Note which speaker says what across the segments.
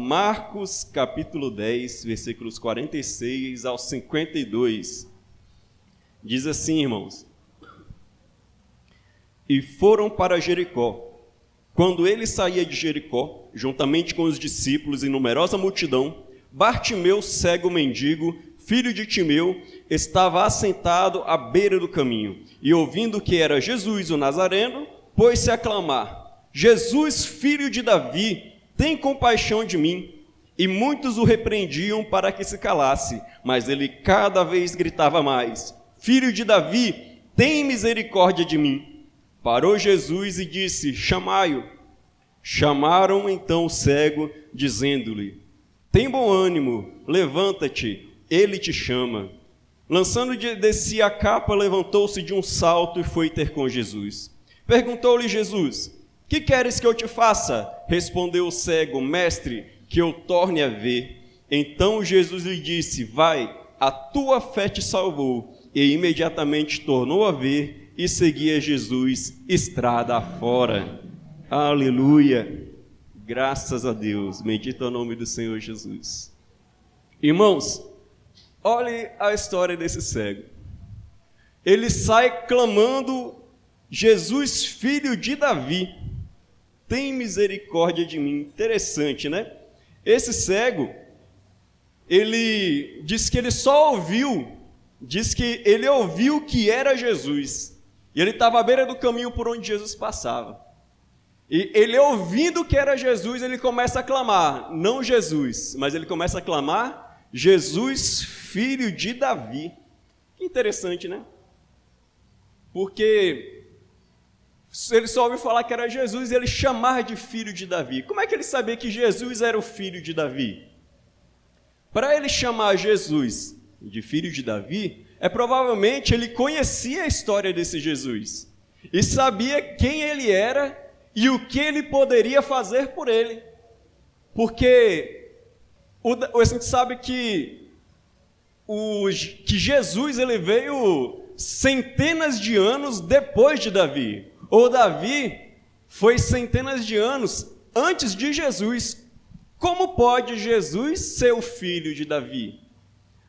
Speaker 1: Marcos, capítulo 10, versículos 46 ao 52. Diz assim, irmãos: E foram para Jericó. Quando ele saía de Jericó, juntamente com os discípulos e numerosa multidão, Bartimeu, cego mendigo, filho de Timeu, estava assentado à beira do caminho, e ouvindo que era Jesus o Nazareno, pôs-se a clamar: Jesus, filho de Davi, tem compaixão de mim. E muitos o repreendiam para que se calasse, mas ele cada vez gritava mais: Filho de Davi, tem misericórdia de mim. Parou Jesus e disse: Chamai-o. Chamaram então o cego, dizendo-lhe: Tem bom ânimo, levanta-te, ele te chama. Lançando de si a capa, levantou-se de um salto e foi ter com Jesus. Perguntou-lhe Jesus: Que queres que eu te faça? Respondeu o cego: Mestre, que eu torne a ver. Então Jesus lhe disse: Vai, a tua fé te salvou. E imediatamente tornou a ver e seguia Jesus estrada afora. Aleluia! Graças a Deus, bendito é o nome do Senhor Jesus. Irmãos, olhe a história desse cego. Ele sai clamando: Jesus, filho de Davi, tem misericórdia de mim. Interessante, né? Esse cego, ele diz que ele só ouviu, que era Jesus. E ele estava à beira do caminho por onde Jesus passava. E ele, ouvindo que era Jesus, ele começa a clamar, não Jesus, mas ele começa a clamar: Jesus, filho de Davi. Que interessante, né? Porque ele só ouviu falar que era Jesus e ele chamar de filho de Davi. Como é que ele sabia que Jesus era o filho de Davi? Para ele chamar Jesus de filho de Davi, provavelmente ele conhecia a história desse Jesus e sabia quem ele era e o que ele poderia fazer por ele. Porque a gente sabe que Jesus ele veio centenas de anos depois de Davi. Ou Davi foi centenas de anos antes de Jesus. Como pode Jesus ser o filho de Davi?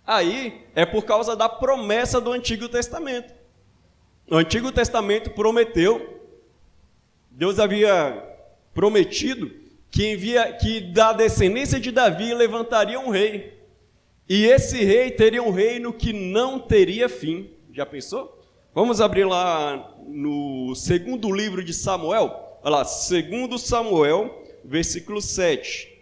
Speaker 1: Aí é por causa da promessa do Antigo Testamento. O Antigo Testamento prometeu, Deus havia prometido que da descendência de Davi levantaria um rei. E esse rei teria um reino que não teria fim. Já pensou? Vamos abrir lá no segundo livro de Samuel. Olha lá, 2 Samuel, versículo 7.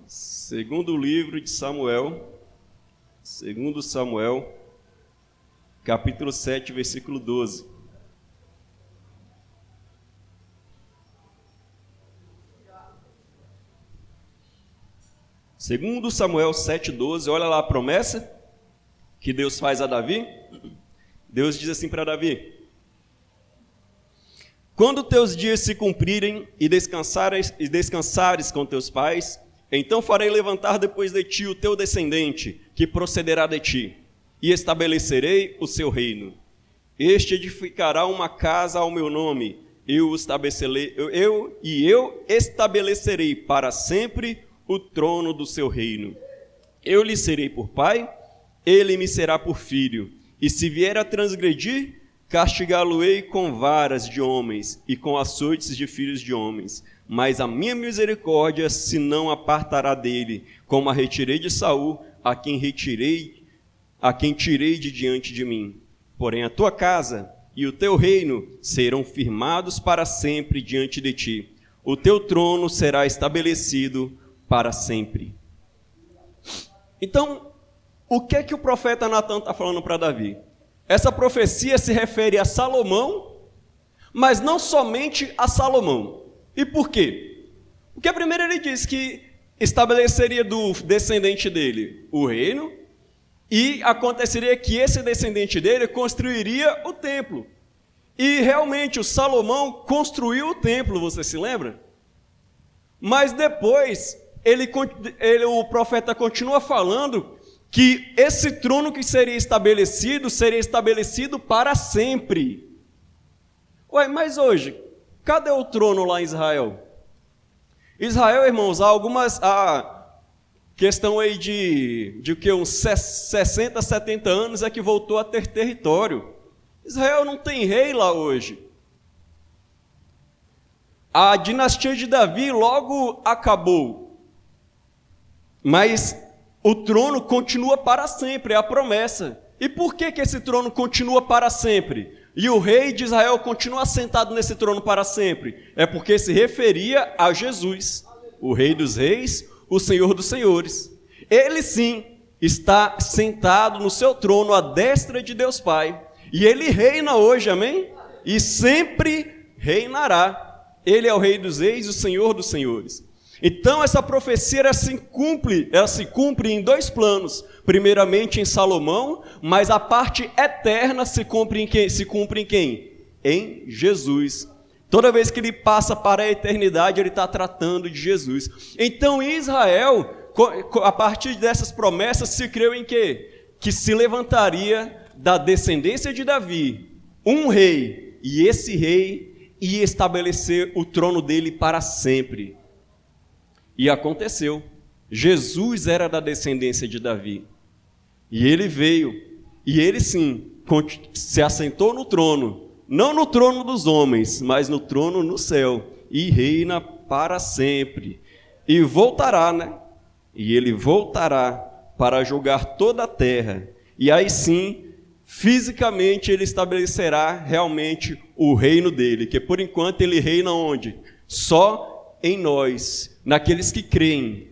Speaker 1: Segundo livro de Samuel, 2 Samuel, capítulo 7, versículo 12. Segundo Samuel 7,12, olha lá a promessa que Deus faz a Davi. Deus diz assim para Davi: Quando teus dias se cumprirem e descansares com teus pais, então farei levantar depois de ti o teu descendente, que procederá de ti, e estabelecerei o seu reino. Este edificará uma casa ao meu nome, eu estabelecerei para sempre o trono do seu reino. Eu lhe serei por pai, ele me será por filho, e se vier a transgredir, castigá-lo-ei com varas de homens e com açoites de filhos de homens. Mas a minha misericórdia se não apartará dele, como a retirei de Saul, a quem tirei de diante de mim. Porém a tua casa e o teu reino serão firmados para sempre diante de ti. O teu trono será estabelecido para sempre. Então, o que é que o profeta Natan está falando para Davi? Essa profecia se refere a Salomão, mas não somente a Salomão. E por quê? Porque primeiro ele diz que estabeleceria do descendente dele o reino, e aconteceria que esse descendente dele construiria o templo. E realmente o Salomão construiu o templo, você se lembra? Mas depois o profeta continua falando que esse trono que seria estabelecido para sempre. Ué, mas hoje, cadê o trono lá em Israel? Israel, irmãos, há algumas... questão aí de que uns 60, 70 anos é que voltou a ter território. Israel não tem rei lá hoje. A dinastia de Davi logo acabou. Mas o trono continua para sempre, é a promessa. E por que esse trono continua para sempre? E o rei de Israel continua sentado nesse trono para sempre? É porque se referia a Jesus, o Rei dos Reis, o Senhor dos Senhores. Ele sim está sentado no seu trono à destra de Deus Pai. E ele reina hoje, amém? E sempre reinará. Ele é o Rei dos Reis e o Senhor dos Senhores. Então essa profecia ela se cumpre em dois planos. Primeiramente em Salomão, mas a parte eterna se cumpre em quem? Em Jesus. Toda vez que ele passa para a eternidade, ele está tratando de Jesus. Então em Israel, a partir dessas promessas, se creu em quê? Que se levantaria da descendência de Davi um rei, e esse rei ia estabelecer o trono dele para sempre. E aconteceu. Jesus era da descendência de Davi. E ele veio, e ele sim, se assentou no trono, não no trono dos homens, mas no trono no céu, e reina para sempre. E voltará, né? E ele voltará para julgar toda a terra. E aí sim, fisicamente ele estabelecerá realmente o reino dele, que por enquanto ele reina onde? Só em nós, naqueles que creem.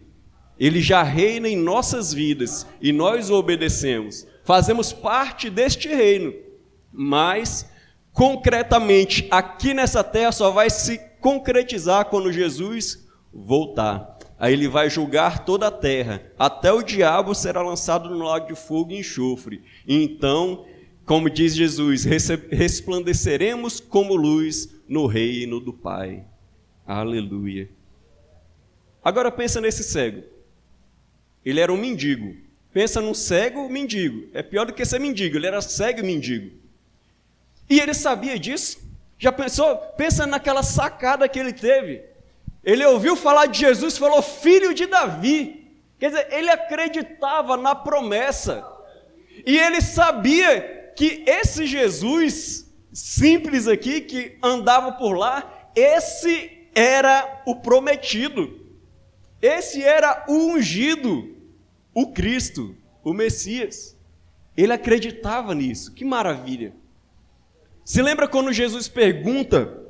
Speaker 1: Ele já reina em nossas vidas e nós o obedecemos. Fazemos parte deste reino, mas concretamente aqui nessa terra só vai se concretizar quando Jesus voltar. Aí ele vai julgar toda a terra, até o diabo será lançado no lago de fogo e enxofre. E então, como diz Jesus, resplandeceremos como luz no reino do Pai. Aleluia. Agora pensa nesse cego. Ele era um mendigo. Pensa num cego mendigo. É pior do que ser mendigo, ele era cego e mendigo. E ele sabia disso? Já pensou? Pensa naquela sacada que ele teve. Ele ouviu falar de Jesus e falou, filho de Davi. Quer dizer, ele acreditava na promessa. E ele sabia que esse Jesus simples aqui, que andava por lá, esse era o prometido. Esse era o ungido, o Cristo, o Messias. Ele acreditava nisso. Que maravilha. Se lembra quando Jesus pergunta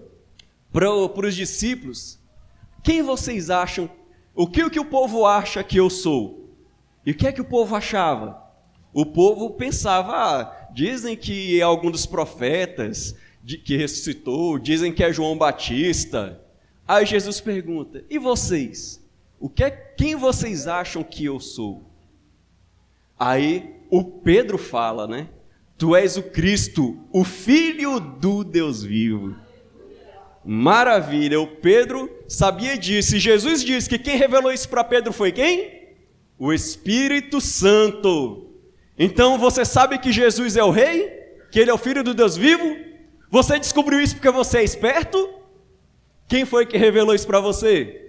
Speaker 1: para os discípulos, quem vocês acham, o que o povo acha que eu sou? E o que é que o povo achava? O povo pensava, dizem que é algum dos profetas que ressuscitou, dizem que é João Batista. Aí Jesus pergunta, e vocês? Quem vocês acham que eu sou? Aí o Pedro fala, né? Tu és o Cristo, o Filho do Deus vivo. Maravilha, o Pedro sabia disso. E Jesus disse que quem revelou isso para Pedro foi quem? O Espírito Santo. Então você sabe que Jesus é o Rei? Que Ele é o Filho do Deus vivo? Você descobriu isso porque você é esperto? Quem foi que revelou isso para você?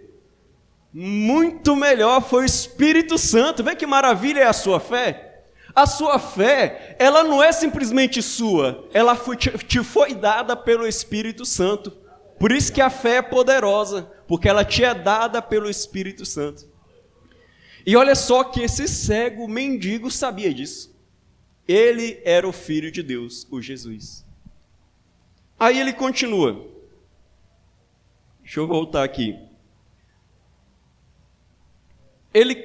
Speaker 1: Muito melhor, foi o Espírito Santo. Vê que maravilha é a sua fé? A sua fé, ela não é simplesmente sua, ela te foi dada pelo Espírito Santo. Por isso que a fé é poderosa, porque ela te é dada pelo Espírito Santo. E olha só que esse cego mendigo sabia disso. Ele era o Filho de Deus, o Jesus. Aí ele continua. Deixa eu voltar aqui. Ele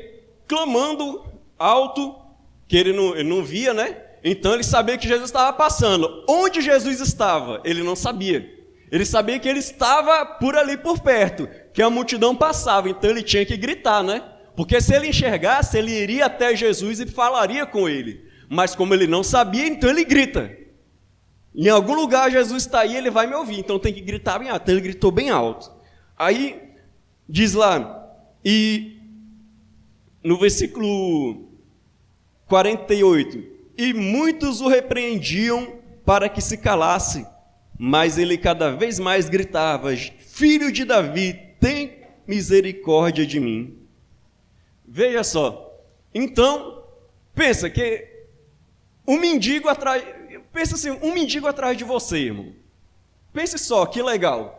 Speaker 1: clamando alto, que ele não via, né? Então ele sabia que Jesus estava passando. Onde Jesus estava? Ele não sabia. Ele sabia que ele estava por ali, por perto, que a multidão passava. Então ele tinha que gritar, né? Porque se ele enxergasse, ele iria até Jesus e falaria com ele. Mas como ele não sabia, então ele grita. Em algum lugar Jesus está aí, ele vai me ouvir. Então tem que gritar bem alto. Então ele gritou bem alto. Aí diz lá, e no versículo 48, e muitos o repreendiam para que se calasse, mas ele cada vez mais gritava: Filho de Davi, tem misericórdia de mim. Veja só, então, pensa que um mendigo atrás, pensa assim, um mendigo atrás de você, irmão. Pense só, que legal.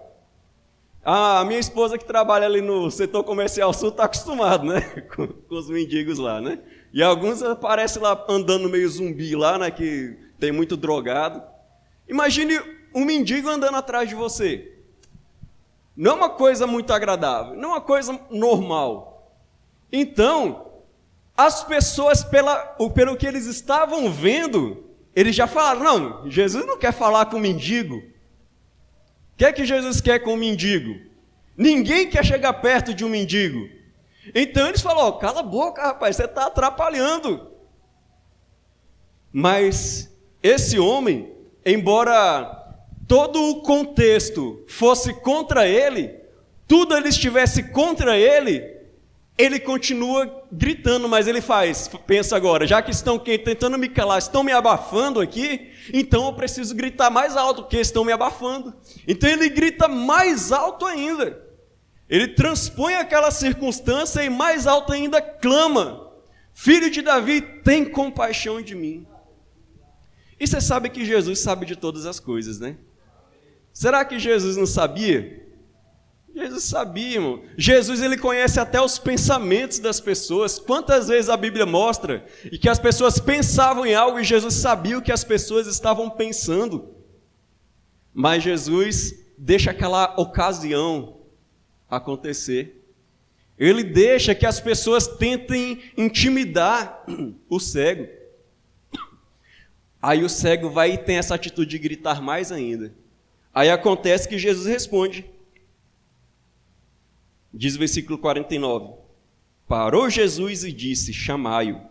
Speaker 1: A minha esposa que trabalha ali no setor comercial sul está acostumada, né, com os mendigos lá, né? E alguns aparecem lá andando meio zumbi lá, né, que tem muito drogado. Imagine um mendigo andando atrás de você. Não é uma coisa muito agradável, não é uma coisa normal. Então, as pessoas, pelo que eles estavam vendo, eles já falaram: não, Jesus não quer falar com o mendigo. O que é que Jesus quer com o mendigo? Ninguém quer chegar perto de um mendigo. Então eles falaram: cala a boca, rapaz, você está atrapalhando. Mas esse homem, embora todo o contexto fosse contra ele, tudo ele estivesse contra ele, ele continua gritando, mas ele pensa agora, já que estão tentando me calar, estão me abafando aqui, então eu preciso gritar mais alto, porque estão me abafando. Então ele grita mais alto ainda. Ele transpõe aquela circunstância e mais alto ainda clama: Filho de Davi, tem compaixão de mim. E você sabe que Jesus sabe de todas as coisas, né? Será que Jesus não sabia? Jesus sabia, irmão. Jesus, ele conhece até os pensamentos das pessoas. Quantas vezes a Bíblia mostra e que as pessoas pensavam em algo e Jesus sabia o que as pessoas estavam pensando. Mas Jesus deixa aquela ocasião acontecer. Ele deixa que as pessoas tentem intimidar o cego. Aí o cego vai e tem essa atitude de gritar mais ainda. Aí acontece que Jesus responde. Diz o versículo 49. Parou Jesus e disse: chamai-o.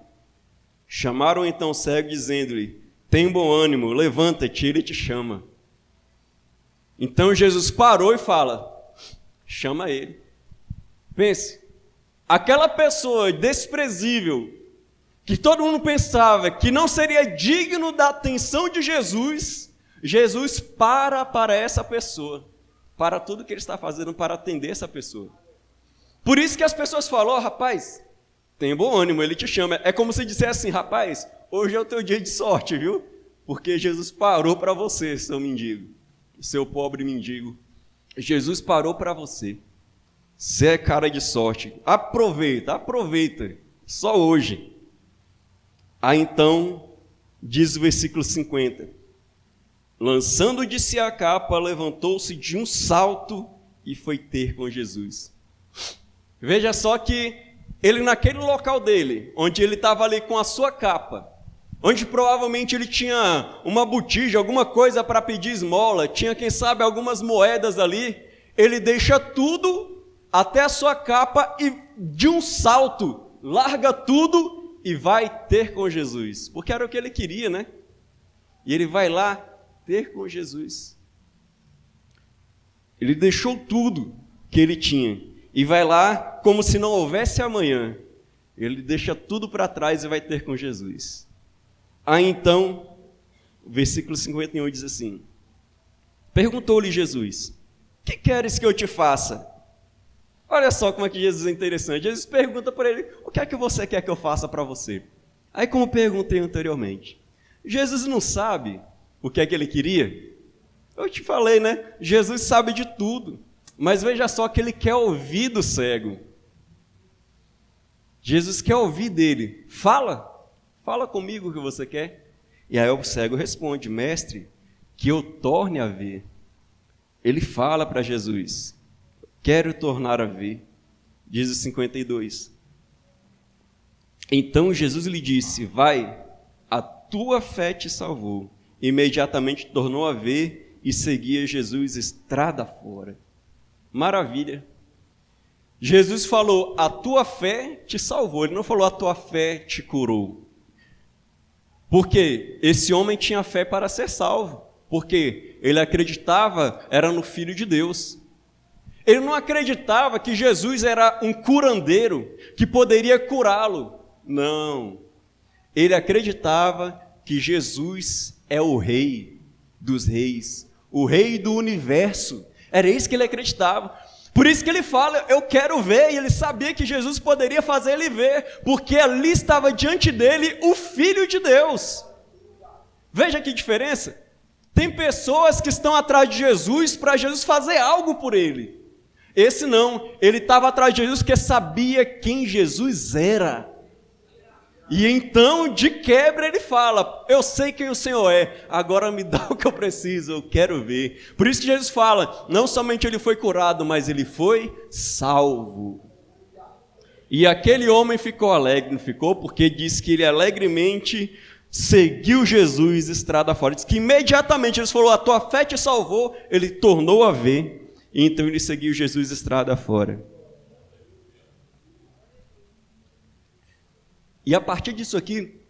Speaker 1: Chamaram então o cego, dizendo-lhe: tem bom ânimo, levanta-te, ele te chama. Então Jesus parou e fala: chama ele. Pense, aquela pessoa desprezível, que todo mundo pensava que não seria digno da atenção de Jesus, Jesus para essa pessoa, para tudo que ele está fazendo para atender essa pessoa. Por isso que as pessoas falam: rapaz, tem bom ânimo, ele te chama. É como se dissesse assim: rapaz, hoje é o teu dia de sorte, viu? Porque Jesus parou para você, seu mendigo, seu pobre mendigo. Jesus parou para você. Você é cara de sorte. Aproveita, só hoje. Aí então, diz o versículo 50. Lançando de si a capa, levantou-se de um salto e foi ter com Jesus. Veja só que ele, naquele local dele, onde ele estava ali com a sua capa, onde provavelmente ele tinha uma botija, alguma coisa para pedir esmola, tinha, quem sabe, algumas moedas ali, ele deixa tudo, até a sua capa, e de um salto, larga tudo e vai ter com Jesus, porque era o que ele queria, né? E ele vai lá ter com Jesus. Ele deixou tudo que ele tinha e vai lá como se não houvesse amanhã. Ele deixa tudo para trás e vai ter com Jesus. Aí então, o versículo 51 diz assim: perguntou-lhe Jesus: que queres que eu te faça? Olha só como é que Jesus é interessante. Jesus pergunta para ele: o que é que você quer que eu faça para você? Aí, como perguntei anteriormente, Jesus não sabe o que é que ele queria? Eu te falei, né? Jesus sabe de tudo. Mas veja só que ele quer ouvir do cego. Jesus quer ouvir dele. Fala comigo o que você quer. E aí o cego responde: mestre, que eu torne a ver. Ele fala para Jesus: quero tornar a ver. Diz o 52. Então Jesus lhe disse: vai, a tua fé te salvou. Imediatamente tornou a ver e seguia Jesus estrada fora. Maravilha. Jesus falou: a tua fé te salvou. Ele não falou: a tua fé te curou. Porque esse homem tinha fé para ser salvo. Porque ele acreditava, era no Filho de Deus. Ele não acreditava que Jesus era um curandeiro, que poderia curá-lo. Não. Ele acreditava que Jesus é o Rei dos Reis, o Rei do universo. Era isso que ele acreditava. Por isso que ele fala, eu quero ver, e ele sabia que Jesus poderia fazer ele ver, porque ali estava diante dele o Filho de Deus. Veja que diferença. Tem pessoas que estão atrás de Jesus para Jesus fazer algo por ele. Esse não, ele estava atrás de Jesus porque sabia quem Jesus era. E então, de quebra, ele fala, eu sei quem o Senhor é, agora me dá o que eu preciso, eu quero ver. Por isso que Jesus fala, não somente ele foi curado, mas ele foi salvo. E aquele homem ficou alegre, não ficou? Porque diz que ele alegremente seguiu Jesus estrada fora. Diz que imediatamente ele falou, a tua fé te salvou, ele tornou a ver, e então ele seguiu Jesus estrada fora. E a partir disso aqui,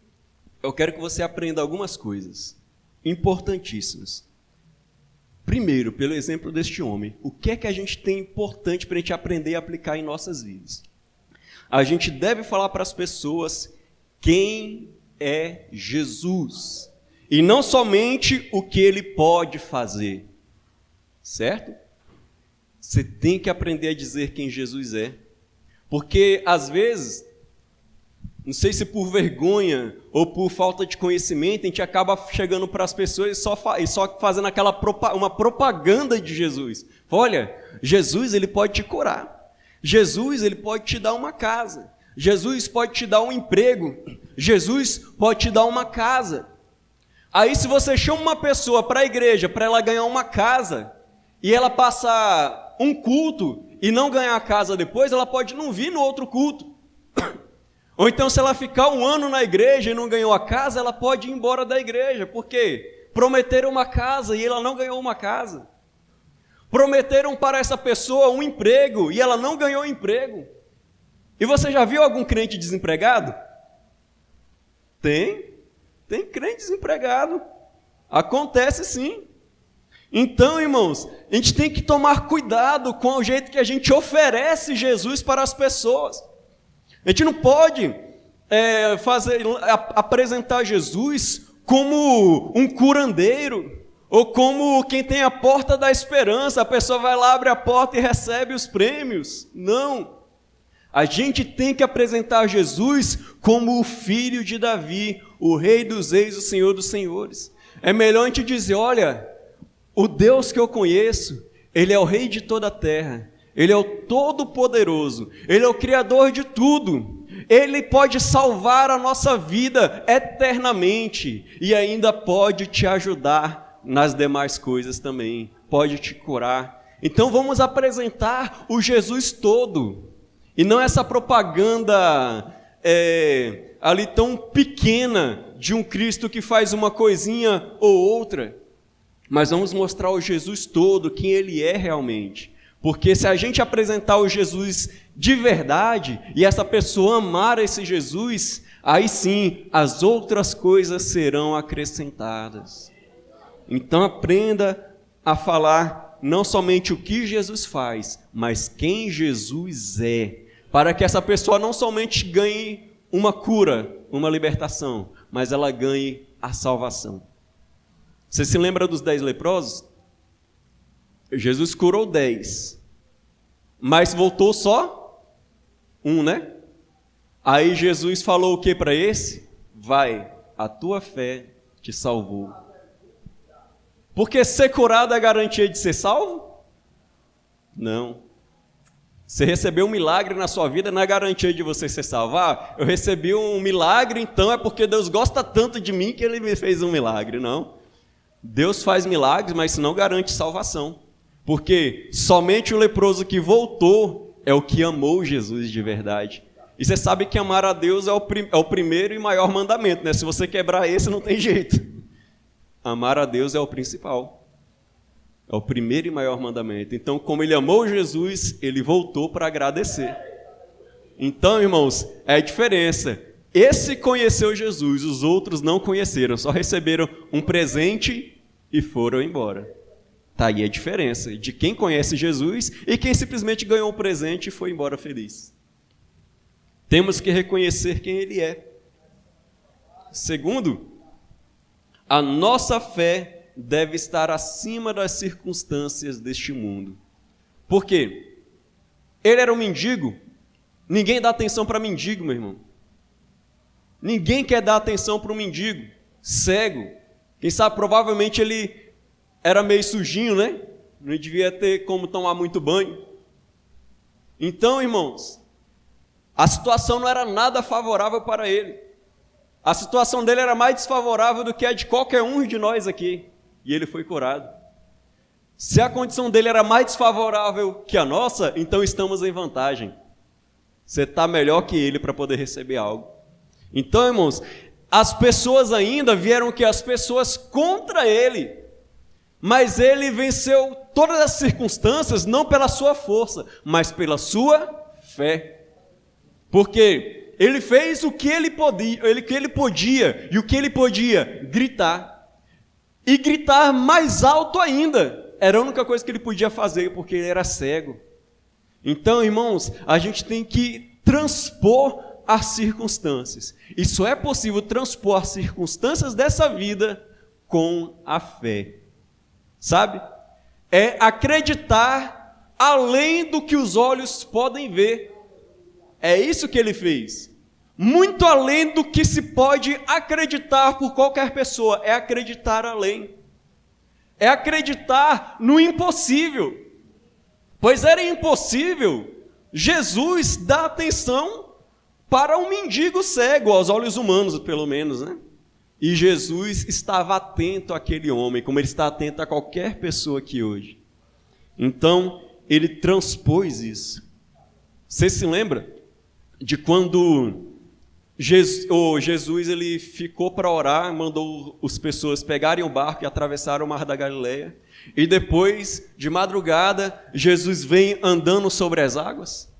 Speaker 1: eu quero que você aprenda algumas coisas importantíssimas. Primeiro, pelo exemplo deste homem, o que é que a gente tem importante para a gente aprender e aplicar em nossas vidas? A gente deve falar para as pessoas quem é Jesus, e não somente o que ele pode fazer, certo? Você tem que aprender a dizer quem Jesus é, porque às vezes, não sei se por vergonha ou por falta de conhecimento, a gente acaba chegando para as pessoas e só fazendo uma propaganda de Jesus. Olha, Jesus ele pode te curar, Jesus ele pode te dar uma casa, Jesus pode te dar um emprego, Jesus pode te dar uma casa. Aí se você chama uma pessoa para a igreja para ela ganhar uma casa, e ela passar um culto e não ganhar a casa depois, ela pode não vir no outro culto. Ou então se ela ficar um ano na igreja e não ganhou a casa, ela pode ir embora da igreja. Por quê? Prometeram uma casa e ela não ganhou uma casa. Prometeram para essa pessoa um emprego e ela não ganhou emprego. E você já viu algum crente desempregado? Tem crente desempregado. Acontece sim. Então, irmãos, a gente tem que tomar cuidado com o jeito que a gente oferece Jesus para as pessoas. A gente não pode apresentar Jesus como um curandeiro, ou como quem tem a porta da esperança, a pessoa vai lá, abre a porta e recebe os prêmios. Não. A gente tem que apresentar Jesus como o filho de Davi, o rei dos reis, o senhor dos senhores. É melhor a gente dizer, olha, o Deus que eu conheço, ele é o rei de toda a terra, ele é o todo-poderoso, ele é o criador de tudo, ele pode salvar a nossa vida eternamente e ainda pode te ajudar nas demais coisas também, pode te curar. Então vamos apresentar o Jesus todo, e não essa propaganda ali tão pequena de um Cristo que faz uma coisinha ou outra, mas vamos mostrar o Jesus todo, quem ele é realmente. Porque se a gente apresentar o Jesus de verdade, e essa pessoa amar esse Jesus, aí sim, as outras coisas serão acrescentadas. Então aprenda a falar não somente o que Jesus faz, mas quem Jesus é, para que essa pessoa não somente ganhe uma cura, uma libertação, mas ela ganhe a salvação. Você se lembra dos 10 leprosos? Jesus curou 10, mas voltou só um, né? Aí Jesus falou o que para esse? Vai, a tua fé te salvou. Porque ser curado é garantia de ser salvo? Não. Você recebeu um milagre na sua vida, não é garantia de você ser salvo. Ah, eu recebi um milagre, então é porque Deus gosta tanto de mim que ele me fez um milagre. Não. Deus faz milagres, mas isso não garante salvação. Porque somente o leproso que voltou é o que amou Jesus de verdade. E você sabe que amar a Deus é o primeiro e maior mandamento, né? Se você quebrar esse, não tem jeito. Amar a Deus é o principal. É o primeiro e maior mandamento. Então, como ele amou Jesus, ele voltou para agradecer. Então, irmãos, é a diferença. Esse conheceu Jesus, os outros não conheceram, só receberam um presente e foram embora. Tá aí a diferença de quem conhece Jesus e quem simplesmente ganhou um presente e foi embora feliz. Temos que reconhecer quem ele é. Segundo, a nossa fé deve estar acima das circunstâncias deste mundo. Por quê? Ele era um mendigo. Ninguém dá atenção para mendigo, meu irmão. Ninguém quer dar atenção para um mendigo cego. Quem sabe, provavelmente ele era meio sujinho, né? Não devia ter como tomar muito banho. Então, irmãos, a situação não era nada favorável para ele. A situação dele era mais desfavorável do que a de qualquer um de nós aqui. E ele foi curado. Se a condição dele era mais desfavorável que a nossa, então estamos em vantagem. Você está melhor que ele para poder receber algo. Então, irmãos, as pessoas ainda vieram que as pessoas contra ele. Mas ele venceu todas as circunstâncias, não pela sua força, mas pela sua fé. Porque ele fez o que ele podia, e o que ele podia gritar. E gritar mais alto ainda. Era a única coisa que ele podia fazer, porque ele era cego. Então, irmãos, a gente tem que transpor as circunstâncias. E só é possível transpor as circunstâncias dessa vida com a fé. Sabe? É acreditar além do que os olhos podem ver. É isso que ele fez. Muito além do que se pode acreditar por qualquer pessoa. É acreditar além. É acreditar no impossível. Pois era impossível Jesus dar atenção para um mendigo cego, aos olhos humanos, pelo menos, né? E Jesus estava atento àquele homem, como ele está atento a qualquer pessoa aqui hoje. Então, ele transpôs isso. Você se lembra de quando Jesus ele ficou para orar, mandou as pessoas pegarem o barco e atravessarem o Mar da Galileia, e depois, de madrugada, Jesus vem andando sobre as águas?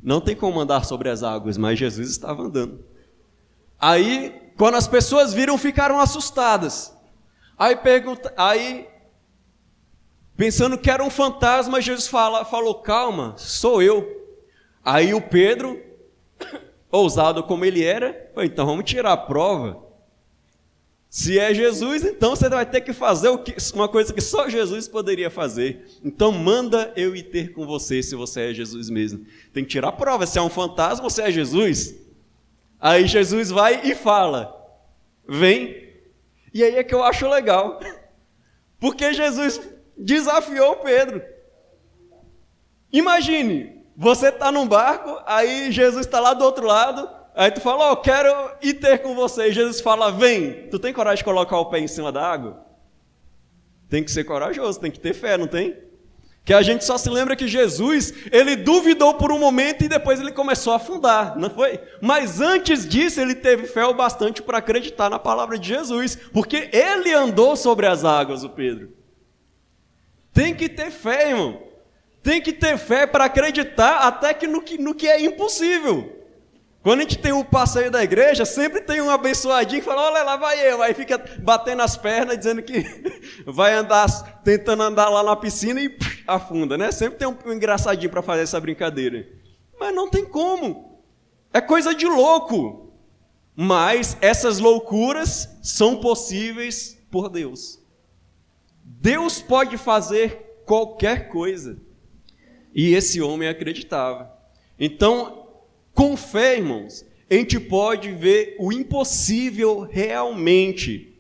Speaker 1: Não tem como andar sobre as águas, mas Jesus estava andando. Aí, quando as pessoas viram, ficaram assustadas. Aí pensando que era um fantasma, Jesus falou, calma, sou eu. Aí o Pedro, ousado como ele era, falou, então vamos tirar a prova. Se é Jesus, então você vai ter que fazer uma coisa que só Jesus poderia fazer. Então manda eu ir ter com você, se você é Jesus mesmo. Tem que tirar a prova, se é um fantasma ou se é Jesus. Aí Jesus vai e fala, vem. E aí é que eu acho legal, porque Jesus desafiou Pedro. Imagine, você está num barco, aí Jesus está lá do outro lado, aí tu fala, quero ir ter com você, e Jesus fala, vem. Tu tem coragem de colocar o pé em cima da água? Tem que ser corajoso, tem que ter fé, não tem? Que a gente só se lembra que Jesus, ele duvidou por um momento e depois ele começou a afundar, não foi? Mas antes disso, ele teve fé o bastante para acreditar na palavra de Jesus, porque ele andou sobre as águas, o Pedro. Tem que ter fé, irmão. Tem que ter fé para acreditar até que no que é impossível. Quando a gente tem o passeio da igreja, sempre tem um abençoadinho que fala, olha lá vai eu, aí fica batendo as pernas, dizendo que vai andar, tentando andar lá na piscina e afunda, né? Sempre tem um engraçadinho para fazer essa brincadeira. Mas não tem como. É coisa de louco. Mas essas loucuras são possíveis por Deus. Deus pode fazer qualquer coisa. E esse homem acreditava. Então, com fé, irmãos, a gente pode ver o impossível realmente.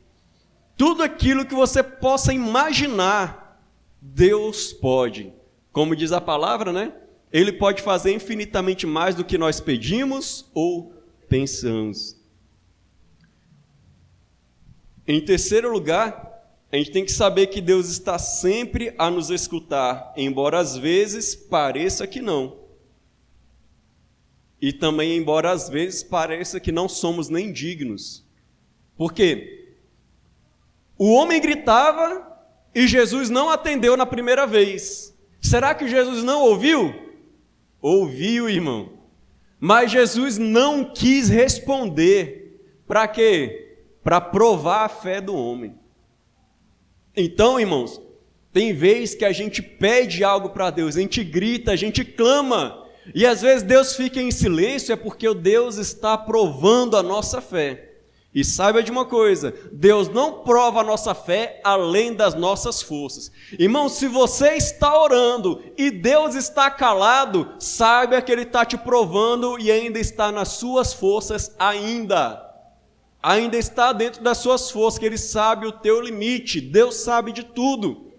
Speaker 1: Tudo aquilo que você possa imaginar, Deus pode. Como diz a palavra, né? Ele pode fazer infinitamente mais do que nós pedimos ou pensamos. Em terceiro lugar, a gente tem que saber que Deus está sempre a nos escutar, embora às vezes pareça que não. E também, embora às vezes pareça que não somos nem dignos. Por quê? O homem gritava e Jesus não atendeu na primeira vez. Será que Jesus não ouviu? Ouviu, irmão. Mas Jesus não quis responder. Para quê? Para provar a fé do homem. Então, irmãos, tem vez que a gente pede algo para Deus, a gente grita, a gente clama. E às vezes Deus fica em silêncio, é porque o Deus está provando a nossa fé. E saiba de uma coisa, Deus não prova a nossa fé além das nossas forças. Irmão, se você está orando e Deus está calado, saiba que Ele está te provando e ainda está nas suas forças ainda. Ainda está dentro das suas forças, que Ele sabe o teu limite, Deus sabe de tudo.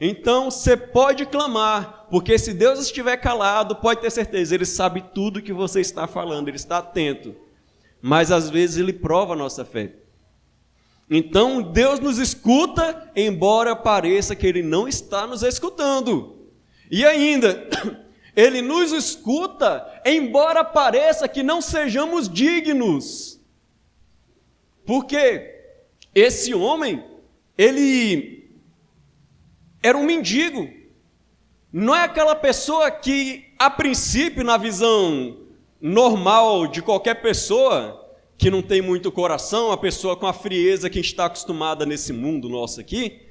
Speaker 1: Então você pode clamar, porque se Deus estiver calado, pode ter certeza, Ele sabe tudo que você está falando, Ele está atento. Mas às vezes Ele prova a nossa fé. Então Deus nos escuta, embora pareça que Ele não está nos escutando. E ainda, Ele nos escuta, embora pareça que não sejamos dignos. Porque esse homem, ele era um mendigo. Não é aquela pessoa que, a princípio, na visão normal de qualquer pessoa que não tem muito coração, a pessoa com a frieza que a gente está acostumada nesse mundo nosso aqui,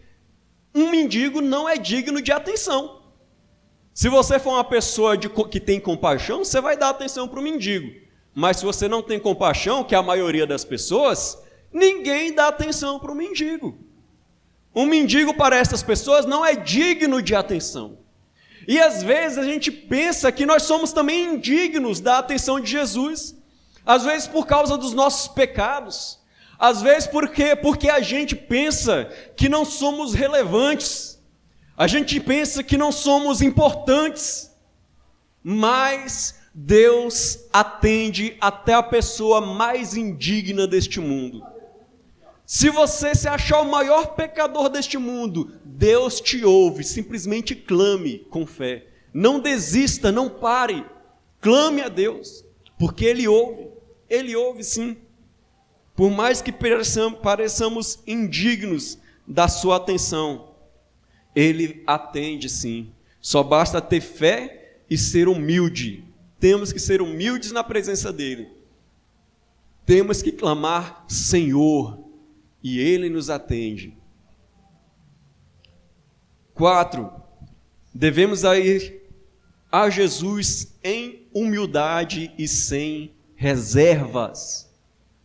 Speaker 1: um mendigo não é digno de atenção. Se você for uma pessoa que tem compaixão, você vai dar atenção para o mendigo. Mas se você não tem compaixão, que é a maioria das pessoas, ninguém dá atenção para o mendigo. Um mendigo para essas pessoas não é digno de atenção. E às vezes a gente pensa que nós somos também indignos da atenção de Jesus. Às vezes por causa dos nossos pecados. Às vezes porque a gente pensa que não somos relevantes. A gente pensa que não somos importantes. Mas Deus atende até a pessoa mais indigna deste mundo. Se você se achar o maior pecador deste mundo, Deus te ouve, simplesmente clame com fé. Não desista, não pare, clame a Deus, porque Ele ouve sim. Por mais que pareçamos indignos da sua atenção, Ele atende sim. Só basta ter fé e ser humilde. Temos que ser humildes na presença dEle. Temos que clamar, Senhor, e Ele nos atende. 4. Devemos ir a Jesus em humildade e sem reservas.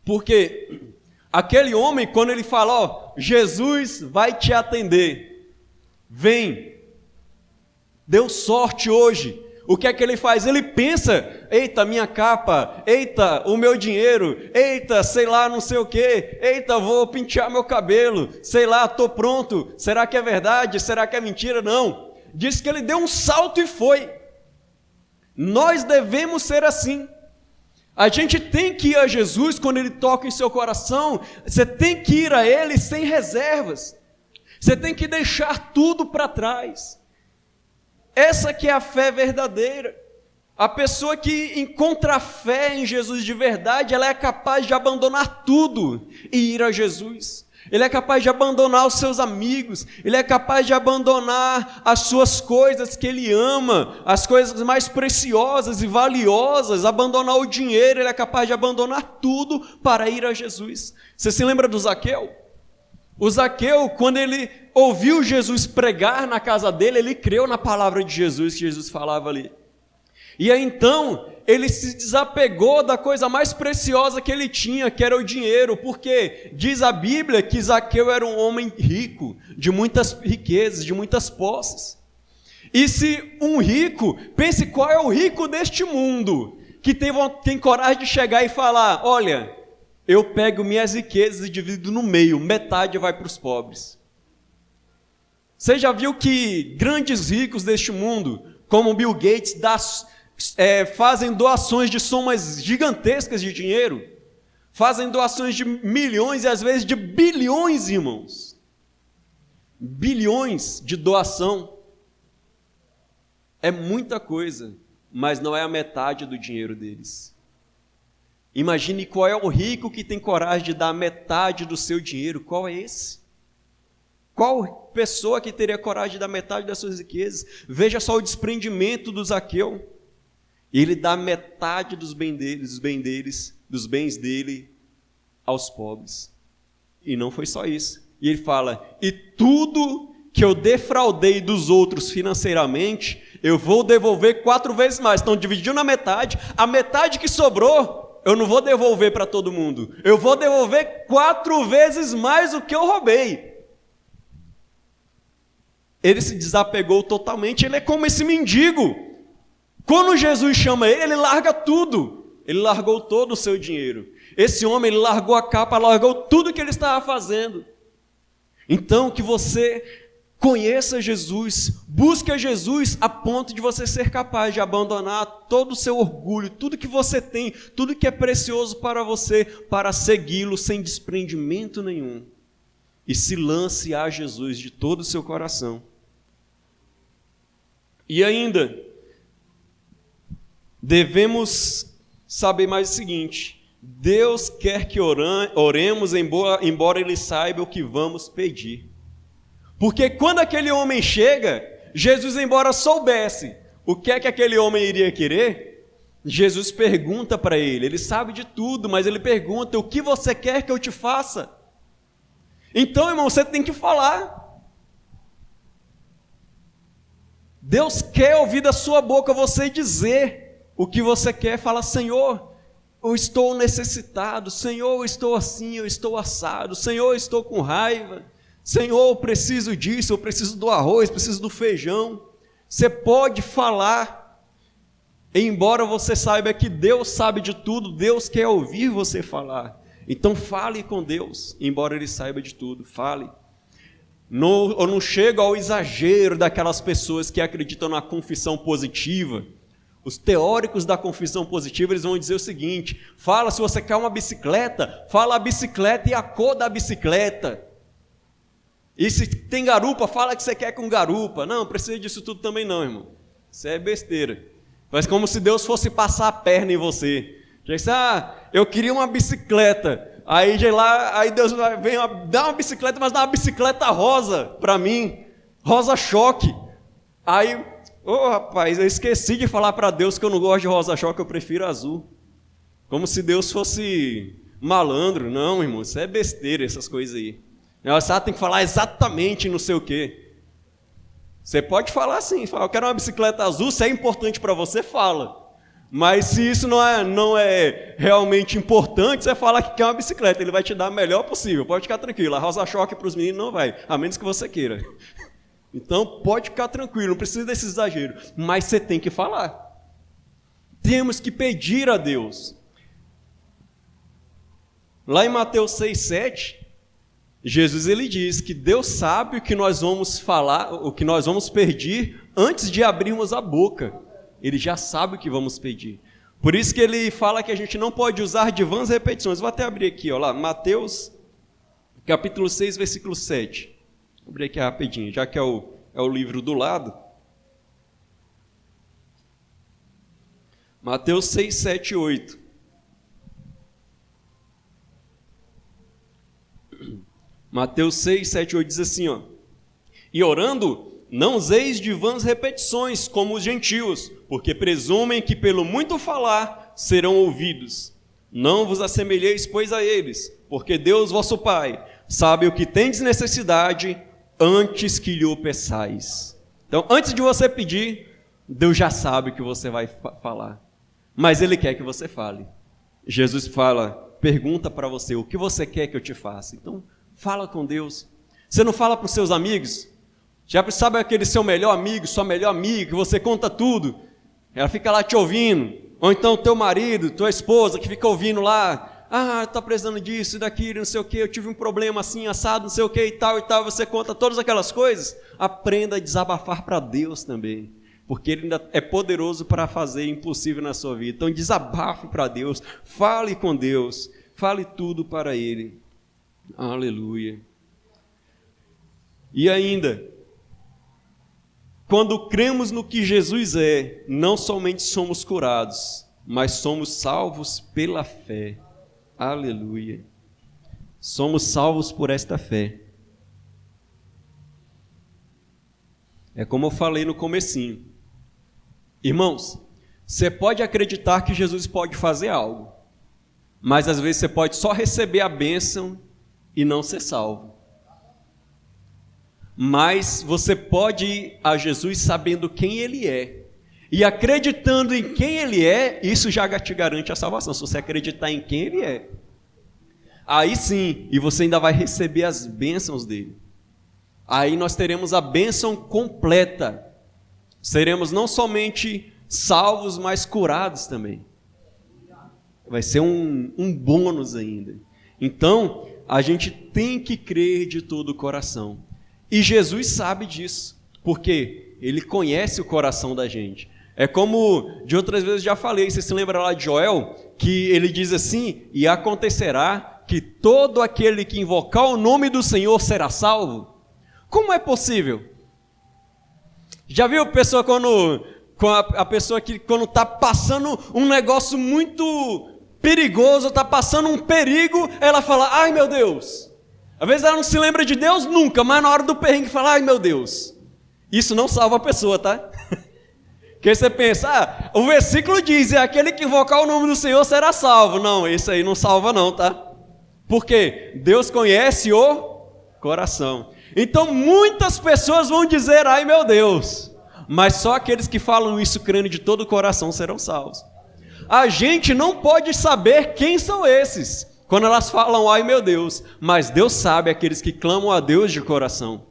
Speaker 1: Porque aquele homem, quando ele fala, Jesus vai te atender, vem, deu sorte hoje. O que é que ele faz? Ele pensa, eita, minha capa, eita, o meu dinheiro, eita, sei lá, não sei o quê, eita, vou pentear meu cabelo, sei lá, estou pronto, será que é verdade, será que é mentira? Não, diz que ele deu um salto e foi. Nós devemos ser assim. A gente tem que ir a Jesus quando Ele toca em seu coração, você tem que ir a Ele sem reservas, você tem que deixar tudo para trás. Essa que é a fé verdadeira. A pessoa que encontra a fé em Jesus de verdade, ela é capaz de abandonar tudo e ir a Jesus. Ele é capaz de abandonar os seus amigos, ele é capaz de abandonar as suas coisas que ele ama, as coisas mais preciosas e valiosas, abandonar o dinheiro, ele é capaz de abandonar tudo para ir a Jesus. Você se lembra do Zaqueu? O Zaqueu, quando ele ouviu Jesus pregar na casa dele, ele creu na palavra de Jesus, que Jesus falava ali. E aí então, ele se desapegou da coisa mais preciosa que ele tinha, que era o dinheiro, porque diz a Bíblia que Zaqueu era um homem rico, de muitas riquezas, de muitas posses. E se um rico, pense qual é o rico deste mundo, que tem coragem de chegar e falar, olha, eu pego minhas riquezas e divido no meio, metade vai para os pobres. Você já viu que grandes ricos deste mundo, como Bill Gates, fazem doações de somas gigantescas de dinheiro? Fazem doações de milhões e às vezes de bilhões, irmãos. Bilhões de doação. É muita coisa, mas não é a metade do dinheiro deles. Imagine qual é o rico que tem coragem de dar metade do seu dinheiro. Qual é esse? Qual pessoa que teria coragem de dar metade das suas riquezas? Veja só o desprendimento do Zaqueu. Ele dá metade dos bens dele aos pobres. E não foi só isso. E ele fala, e tudo que eu defraudei dos outros financeiramente, eu vou devolver 4 vezes mais. Então dividiu na metade, a metade que sobrou, eu não vou devolver para todo mundo. Eu vou devolver 4 vezes mais o que eu roubei. Ele se desapegou totalmente, ele é como esse mendigo. Quando Jesus chama ele, ele larga tudo. Ele largou todo o seu dinheiro. Esse homem, ele largou a capa, largou tudo que ele estava fazendo. Então, que você conheça Jesus, busque a Jesus a ponto de você ser capaz de abandonar todo o seu orgulho, tudo que você tem, tudo que é precioso para você, para segui-lo sem desprendimento nenhum. E se lance a Jesus de todo o seu coração. E ainda, devemos saber mais o seguinte: Deus quer que oremos, embora Ele saiba o que vamos pedir. Porque quando aquele homem chega, Jesus, embora soubesse o que é que aquele homem iria querer, Jesus pergunta para ele sabe de tudo, mas ele pergunta: o que você quer que eu te faça? Então, irmão, você tem que falar. Deus quer ouvir da sua boca você dizer o que você quer. Fala: Senhor, eu estou necessitado. Senhor, eu estou assim, eu estou assado. Senhor, eu estou com raiva. Senhor, eu preciso disso, eu preciso do arroz, preciso do feijão. Você pode falar, embora você saiba que Deus sabe de tudo, Deus quer ouvir você falar. Então fale com Deus, embora Ele saiba de tudo, fale. Eu não chego ao exagero daquelas pessoas que acreditam na confissão positiva. Os teóricos da confissão positiva, eles vão dizer o seguinte: fala, se você quer uma bicicleta, fala a bicicleta e a cor da bicicleta. E se tem garupa, fala que você quer com garupa. Não, precisa disso tudo também não, irmão. Isso é besteira. Faz como se Deus fosse passar a perna em você. Já disse: eu queria uma bicicleta. Aí Deus vem, dá uma bicicleta, mas dá uma bicicleta rosa para mim. Rosa choque. Aí, rapaz, eu esqueci de falar para Deus que eu não gosto de rosa choque, eu prefiro azul. Como se Deus fosse malandro. Não, irmão, isso é besteira, essas coisas aí. Você tem que falar exatamente não sei o quê. Você pode falar assim, eu quero uma bicicleta azul, se é importante para você, fala. Mas se isso não é realmente importante, você fala que quer uma bicicleta, ele vai te dar o melhor possível, pode ficar tranquilo. A rosa choque para os meninos não vai, a menos que você queira. Então pode ficar tranquilo, não precisa desse exagero, mas você tem que falar. Temos que pedir a Deus. Lá em Mateus 6,7, Jesus ele diz que Deus sabe o que nós vamos falar, o que nós vamos pedir antes de abrirmos a boca. Ele já sabe o que vamos pedir. Por isso que ele fala que a gente não pode usar de vãs repetições. Vou até abrir aqui, lá, Mateus, capítulo 6, versículo 7. Vou abrir aqui rapidinho, já que é o livro do lado. Mateus 6, 7 e 8. Mateus 6, 7 e 8 diz assim, e orando, não useis de vãs repetições, como os gentios, porque presumem que pelo muito falar serão ouvidos. Não vos assemelheis, pois, a eles, porque Deus, vosso Pai, sabe o que tendes necessidade antes que lhe o peçais. Então, antes de você pedir, Deus já sabe o que você vai falar, mas Ele quer que você fale. Jesus pergunta para você, o que você quer que eu te faça? Então, fala com Deus. Você não fala para os seus amigos? Já sabe aquele seu melhor amigo, sua melhor amiga, que você conta tudo? Ela fica lá te ouvindo. Ou então teu marido, tua esposa, que fica ouvindo lá. Está precisando disso, daquilo, não sei o que, eu tive um problema assim, assado, não sei o que e tal. Você conta todas aquelas coisas. Aprenda a desabafar para Deus também. Porque Ele ainda é poderoso para fazer impossível na sua vida. Então desabafe para Deus, fale com Deus, fale tudo para Ele. Aleluia. E ainda, quando cremos no que Jesus é, não somente somos curados, mas somos salvos pela fé. Aleluia. Somos salvos por esta fé. É como eu falei no comecinho. Irmãos, você pode acreditar que Jesus pode fazer algo, mas às vezes você pode só receber a bênção e não ser salvo. Mas você pode ir a Jesus sabendo quem Ele é. E acreditando em quem Ele é, isso já te garante a salvação, se você acreditar em quem Ele é. Aí sim, e você ainda vai receber as bênçãos dele. Aí nós teremos a bênção completa. Seremos não somente salvos, mas curados também. Vai ser um bônus ainda. Então, a gente tem que crer de todo o coração. E Jesus sabe disso, porque Ele conhece o coração da gente. É como de outras vezes já falei, você se lembra lá de Joel, que ele diz assim: e acontecerá que todo aquele que invocar o nome do Senhor será salvo. Como é possível? Já viu a pessoa a pessoa que quando está passando um negócio muito perigoso, está passando um perigo, ela fala, ai meu Deus. Às vezes ela não se lembra de Deus nunca, mas na hora do perrengue fala, ai meu Deus. Isso não salva a pessoa, tá? Porque você pensa, o versículo diz, é aquele que invocar o nome do Senhor será salvo. Não, isso aí não salva não, tá? Por quê? Deus conhece o coração. Então muitas pessoas vão dizer, ai meu Deus, mas só aqueles que falam isso crendo de todo o coração serão salvos. A gente não pode saber quem são esses, quando elas falam, ai meu Deus, mas Deus sabe aqueles que clamam a Deus de coração.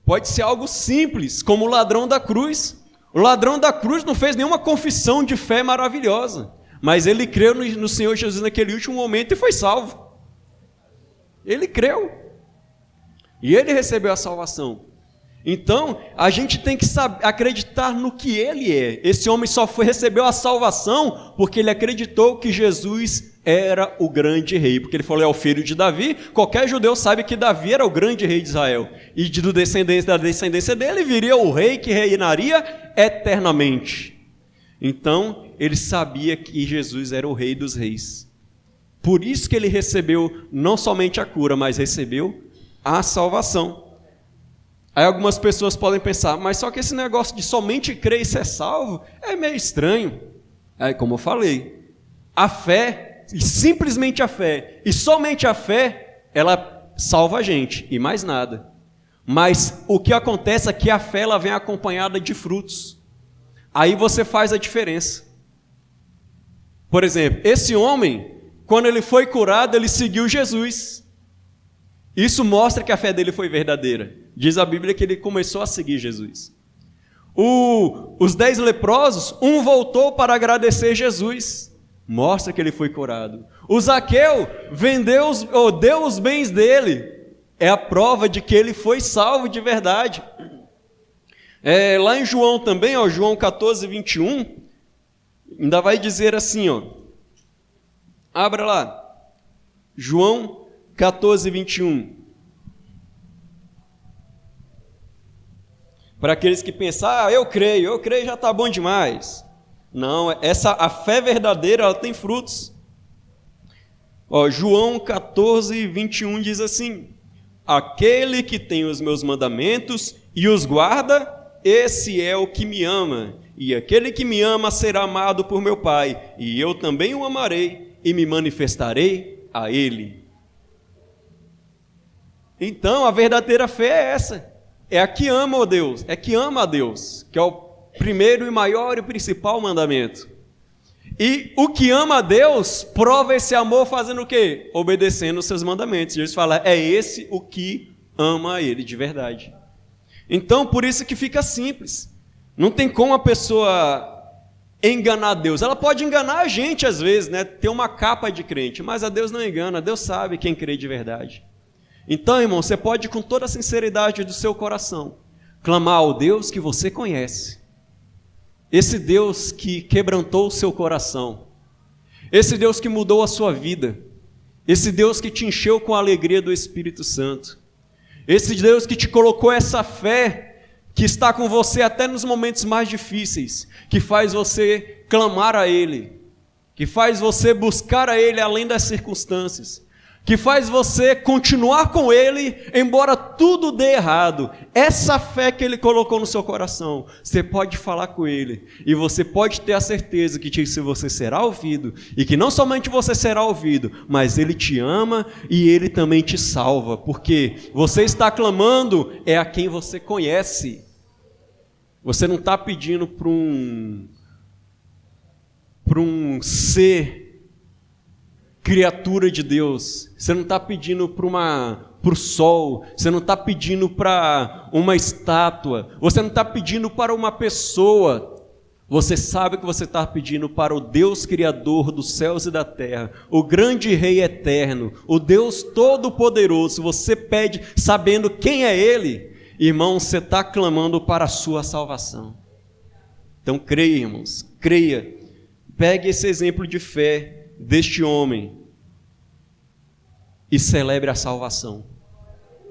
Speaker 1: Pode ser algo simples, como o ladrão da cruz. O ladrão da cruz não fez nenhuma confissão de fé maravilhosa, mas ele creu no Senhor Jesus naquele último momento e foi salvo. Ele creu. E ele recebeu a salvação. Então, a gente tem que acreditar no que ele é. Esse homem só recebeu a salvação porque ele acreditou que Jesus era o grande rei. Porque ele falou, é o filho de Davi. Qualquer judeu sabe que Davi era o grande rei de Israel. E da descendência dele viria o rei que reinaria eternamente. Então, ele sabia que Jesus era o rei dos reis. Por isso que ele recebeu não somente a cura, mas recebeu a salvação. Aí algumas pessoas podem pensar, mas só que esse negócio de somente crer e ser salvo é meio estranho. Aí, como eu falei, a fé, e simplesmente a fé, e somente a fé, ela salva a gente, e mais nada. Mas o que acontece é que a fé ela vem acompanhada de frutos. Aí você faz a diferença. Por exemplo, esse homem, quando ele foi curado, ele seguiu Jesus. Isso mostra que a fé dele foi verdadeira. Diz a Bíblia que ele começou a seguir Jesus. Os 10 leprosos, um voltou para agradecer Jesus. Mostra que ele foi curado. O Zaqueu deu os bens dele. É a prova de que ele foi salvo de verdade. Lá em João também, João 14, 21, ainda vai dizer assim, abra lá. João 14, 21. Para aqueles que pensam, eu creio já está bom demais. Não, a fé verdadeira, ela tem frutos. João 14, 21 diz assim, aquele que tem os meus mandamentos e os guarda, esse é o que me ama. E aquele que me ama será amado por meu Pai, e eu também o amarei e me manifestarei a ele. Então, a verdadeira fé é essa. É a que ama a Deus, que é o primeiro e maior e principal mandamento. E o que ama a Deus, prova esse amor fazendo o quê? Obedecendo os seus mandamentos. Jesus fala, é esse o que ama a Ele de verdade. Então, por isso que fica simples. Não tem como a pessoa enganar Deus. Ela pode enganar a gente às vezes, né? Ter uma capa de crente, mas a Deus não engana. Deus sabe quem crê de verdade. Então, irmão, você pode com toda a sinceridade do seu coração clamar ao Deus que você conhece. Esse Deus que quebrantou o seu coração. Esse Deus que mudou a sua vida. Esse Deus que te encheu com a alegria do Espírito Santo. Esse Deus que te colocou essa fé que está com você até nos momentos mais difíceis, que faz você clamar a Ele, que faz você buscar a Ele além das circunstâncias, que faz você continuar com Ele, embora tudo dê errado. Essa fé que Ele colocou no seu coração, você pode falar com Ele, e você pode ter a certeza que você será ouvido, e que não somente você será ouvido, mas Ele te ama, e Ele também te salva, porque você está clamando é a quem você conhece. Você não está pedindo para um ser criatura de Deus. Você não está pedindo para o sol. Você não está pedindo para uma estátua. Você não está pedindo para uma pessoa. Você sabe que você está pedindo para o Deus Criador dos céus e da terra, o grande Rei eterno, o Deus Todo-Poderoso. Você pede sabendo quem é Ele. Irmão, você está clamando para a sua salvação. Então creia, irmãos, creia. Pegue esse exemplo de fé deste homem e celebre a salvação.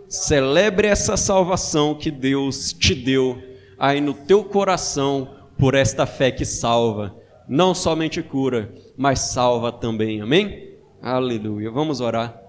Speaker 1: Celebre essa salvação que Deus te deu aí no teu coração, por esta fé que salva, não somente cura, mas salva também, amém? Aleluia, vamos orar.